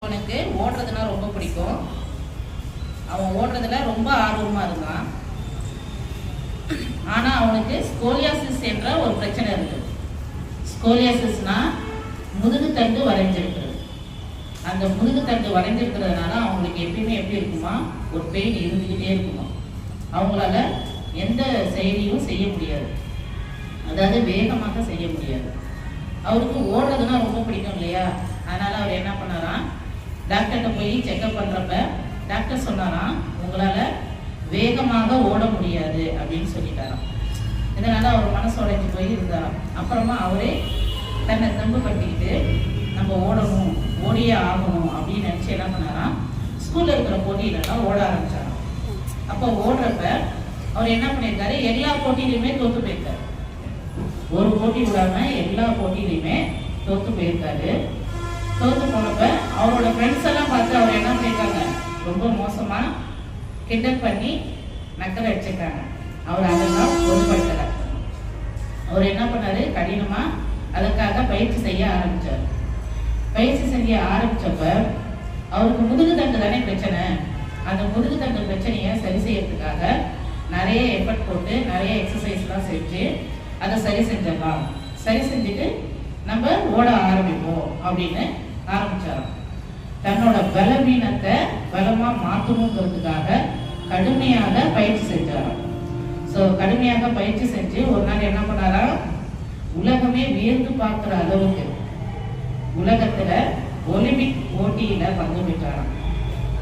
அவனுக்கு ஓடுறதுனா ரொம்ப பிடிக்கும். அவன் ஓடுறதுல ரொம்ப ஆர்வமா இருந்தான். ஆனா அவனுக்கு ஸ்கோலியாசிஸ் என்ற ஒரு பிரச்சனை இருக்கு. ஸ்கோலியாசிஸ்னா முதுகு தண்டு வளைஞ்சிருக்கிறது. அந்த முதுகு தண்டு வளைஞ்சிருக்கிறதுனால அவங்களுக்கு எப்பயுமே எப்படி இருக்குமா, ஒரு பெயின் இருந்துகிட்டே இருக்குமா. அவங்களால எந்த செயலியும் செய்ய முடியாது, அதாவது வேகமாக செய்ய முடியாது. அவருக்கு ஓடுறதுனா ரொம்ப பிடிக்கும் இல்லையா, அதனால அவர் என்ன பண்ணாராம், டாக்டர்கிட்ட போய் செக்அப் பண்றப்ப டாக்டர் சொன்னாராம், உங்களால வேகமாக ஓட முடியாது அப்படின்னு சொல்லிட்டாராம். இதனால அவர் மனசு உடைஞ்சு போய் இருந்தாராம். அப்புறமா அவரே தன்னை தெம்புபடுத்திக்கிட்டு நம்ம ஓடணும், ஓடியே ஆகணும் அப்படின்னு நினைச்சு என்ன பண்ணாராம், ஸ்கூல்ல இருக்கிற போட்டியிலலாம் ஓட ஆரம்பிச்சாராம். அப்போ ஓடுறப்ப அவர் என்ன பண்ணியிருக்காரு, எல்லா போட்டியிலுமே தோத்து போயிருக்காரு. ஒரு போட்டி விடாம எல்லா போட்டியிலுமே தோத்து போயிருக்காரு. தோத்து போனப்ப அவரோட ஃப்ரெண்ட்ஸ் எல்லாம் பார்த்து அவர் என்ன பண்ணியிருக்காங்க, ரொம்ப மோசமா கிண்டல் பண்ணி நக்கல் அடிச்சிருக்காங்க. அவர் அதெல்லாம் பொருட்படுத்தல. அவர் என்ன பண்ணாரு, கடினமா அதற்காக பயிற்சி செய்ய ஆரம்பிச்சார். பயிற்சி செய்ய ஆரம்பிச்சப்ப அவருக்கு முதுகு தண்டு தானே பிரச்சனை. அந்த முதுகு தண்டு பிரச்சனையை சரி செய்யறதுக்காக நிறைய எஃபர்ட் போட்டு நிறைய எக்ஸசைஸ்லாம் செஞ்சு அதை சரி செஞ்சிடலாம், சரி செஞ்சுட்டு நம்ம ஓட ஆரம்பிப்போம் அப்படின்னு ஆரம்பிச்சாராம். தன்னோட பலவீனத்தை பலமா மாற்றணுங்கிறதுக்காக கடுமையாக பயிற்சி செஞ்சாராம். ஸோ கடுமையாக பயிற்சி செஞ்சு ஒரு நாள் என்ன பண்ணாரா, உலகமே வியந்து பார்க்குற அளவுக்கு உலகத்துல ஒலிம்பிக் போட்டியில பங்கு பெற்றாராம்.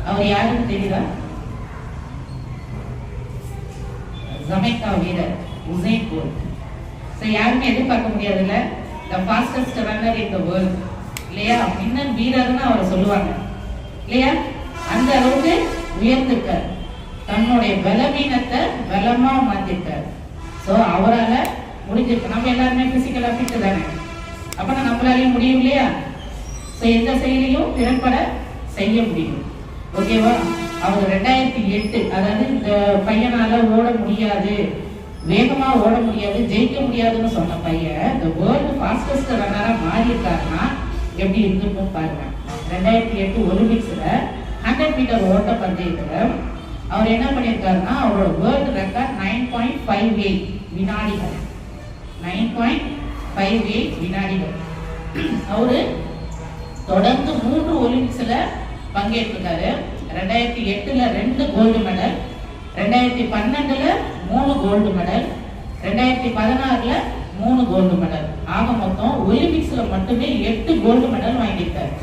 அவர் யாருன்னு தெரியுதா? ஜமைக்கா வீரர் உசைன் போல்ட். யாருமே எதிர்பார்க்க முடியாதுல்ல, the fastest runner in the world இல்லையா, மின்னல் வீரர்னு அவரை சொல்லுவாங்க இல்லையா. அந்த அளவுக்கு உயர்ந்திருக்கார், தன்னுடைய பலவீனத்தை பலமா மாத்திருக்கார். ஸோ அவரால் முடிஞ்சிருக்கு. நம்ம எல்லாருமே பிசிக்கலா ஃபிட் தானே, அப்ப நம்மளாலையும் முடியும் இல்லையா. ஸோ எந்த செயலையும் திறன்பட செய்ய முடியும். ஓகேவா. அவர் 2008, அதாவது இந்த பையனால ஓட முடியாது, வேகமா ஓட முடியாது, ஜெயிக்க முடியாதுன்னு சொன்ன பையன் இந்த வேர்ல்டு ஃபாஸ்டஸ்ட் ரன்னரா மாறி இருக்காருன்னா எப்படி இருந்திருக்கும் பாருங்க. 2008 ஒலிம்பிக்ஸ்ல 100 மீட்டர் ஓட்ட பந்தயத்துல அவர் என்ன பண்ணியிருக்காருன்னா, அவரோட வேர்ல்டு ரெக்கார்ட் 9.58 வினாடிகள். 9.58 வினாடிகள். அவரு தொடர்ந்து 3 ஒலிம்பிக்ஸ்ல பங்கேற்றிருக்காரு. 2008ல 2 கோல்டு மெடல், 2012ல 3 கோல்டு மெடல், 2016ல 3 கோல்டு மெடல். ஆக மொத்தம் ஒலிம்பிக்ஸ்ல மட்டுமே 8 கோல்டு மெடல் வாங்கியிருக்காரு.